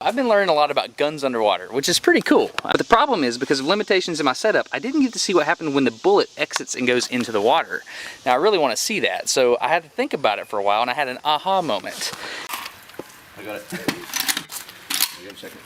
I've been learning a lot about guns underwater, which is pretty cool. But the problem is, because of limitations in my setup, I didn't get to see what happened when the bullet exits and goes into the water. Now I really want to see that, so I had to think about it for a while, and I had an aha moment. I got it. I got a second.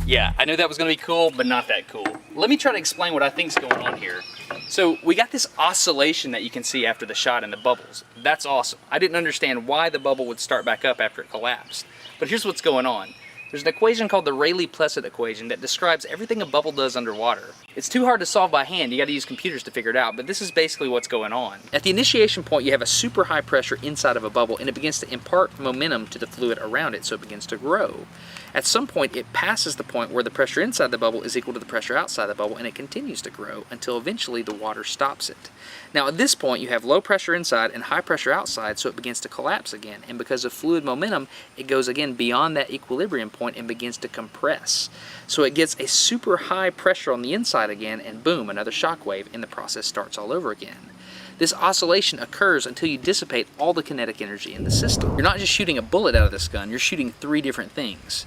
Yeah, I knew that was going to be cool, but not that cool. Let me try to explain what I think's going on here. So we got this oscillation that you can see after the shot in the bubbles. That's awesome. I didn't understand why the bubble would start back up after it collapsed. But here's what's going on. There's an equation called the Rayleigh-Plesset equation that describes everything a bubble does underwater. It's too hard to solve by hand, you gotta use computers to figure it out, but this is basically what's going on. At the initiation point, you have a super high pressure inside of a bubble, and it begins to impart momentum to the fluid around it, so it begins to grow. At some point, it passes the point where the pressure inside the bubble is equal to the pressure outside the bubble, and it continues to grow until eventually the water stops it. Now at this point, you have low pressure inside and high pressure outside, so it begins to collapse again, and because of fluid momentum, it goes again beyond that equilibrium point and begins to compress. So it gets a super high pressure on the inside again, and boom, another shock wave, and the process starts all over again. This oscillation occurs until you dissipate all the kinetic energy in the system. You're not just shooting a bullet out of this gun, you're shooting 3 different things.